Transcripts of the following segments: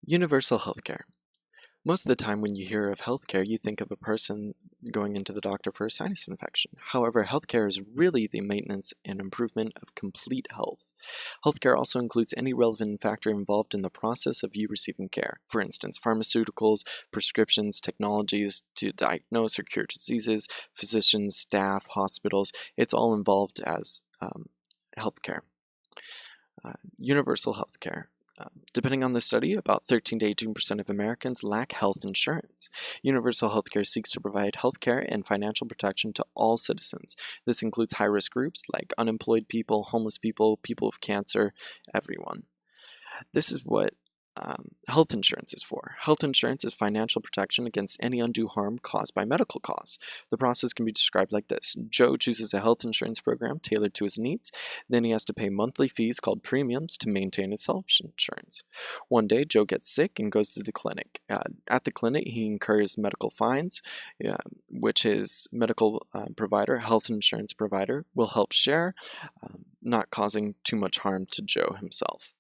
Universal healthcare. Most of the time when you hear of healthcare, you think of a person going into the doctor for a sinus infection. However, healthcare is really the maintenance and improvement of complete health. Healthcare also includes any relevant factor involved in the process of you receiving care. For instance, pharmaceuticals, prescriptions, technologies to diagnose or cure diseases, physicians, staff, hospitals, it's all involved as healthcare. Universal healthcare. Depending on the study, about 13 to 18% of Americans lack health insurance. Universal healthcare seeks to provide healthcare and financial protection to all citizens. This includes high-risk groups like unemployed people, homeless people, people with cancer, everyone. This is what health insurance is for. Health insurance is financial protection against any undue harm caused by medical costs. The process can be described like this. Joe chooses a health insurance program tailored to his needs. Then he has to pay monthly fees called premiums to maintain his health insurance. One day, Joe gets sick and goes to the clinic. At the clinic, he incurs medical fines, which his medical provider, health insurance provider, will help share, not causing too much harm to Joe himself.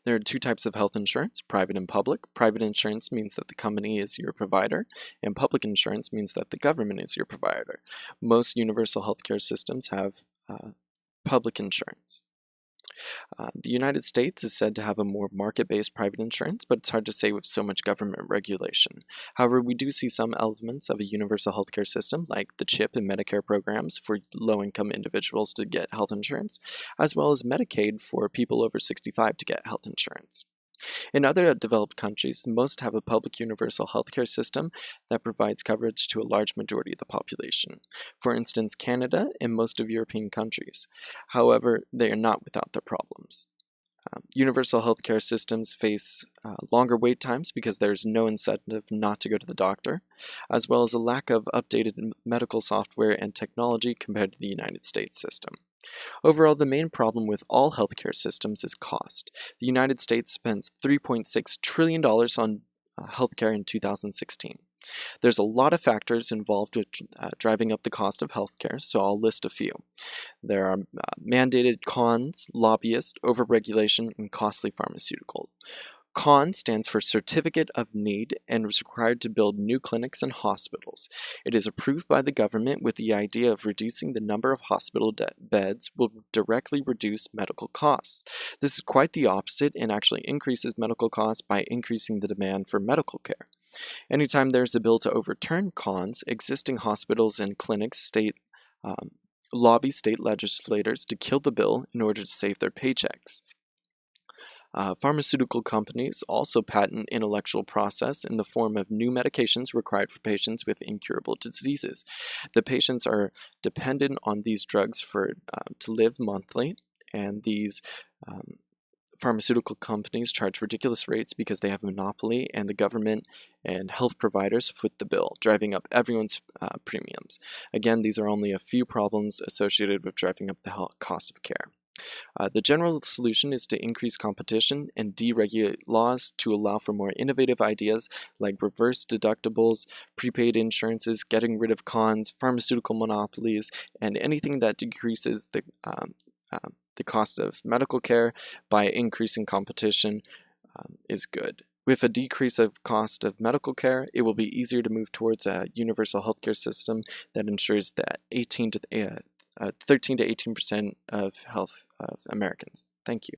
There are two types of health insurance, private and public. Private insurance means that the company is your provider, and public insurance means that the government is your provider. Most universal healthcare systems have public insurance. The United States is said to have a more market-based private insurance, but it's hard to say with so much government regulation. However, we do see some elements of a universal healthcare system, like the CHIP and Medicare programs for low-income individuals to get health insurance, as well as Medicaid for people over 65 to get health insurance. In other developed countries, most have a public universal healthcare system that provides coverage to a large majority of the population. For instance, Canada and most of European countries. However, they are not without their problems. Universal healthcare systems face longer wait times because there is no incentive not to go to the doctor, as well as a lack of updated medical software and technology compared to the United States system. Overall, the main problem with all healthcare systems is cost. The United States spends $3.6 trillion on healthcare in 2016. There's a lot of factors involved with driving up the cost of healthcare, so I'll list a few. There are mandated cons, lobbyists, overregulation, and costly pharmaceuticals. CON stands for Certificate of Need and is required to build new clinics and hospitals. It is approved by the government with the idea of reducing the number of hospital beds will directly reduce medical costs. This is quite the opposite and actually increases medical costs by increasing the demand for medical care. Anytime there's a bill to overturn cons, existing hospitals and clinics lobby state legislators to kill the bill in order to save their paychecks. Pharmaceutical companies also patent intellectual process in the form of new medications required for patients with incurable diseases. The patients are dependent on these drugs to live monthly, and these pharmaceutical companies charge ridiculous rates because they have a monopoly, and the government and health providers foot the bill, driving up everyone's premiums. Again, these are only a few problems associated with driving up the cost of care. The general solution is to increase competition and deregulate laws to allow for more innovative ideas like reverse deductibles, prepaid insurances, getting rid of cons, pharmaceutical monopolies, and anything that decreases the cost of medical care by increasing competition is good. With a decrease of cost of medical care, it will be easier to move towards a universal healthcare system that ensures that 13 to 18% of health of Americans. Thank you.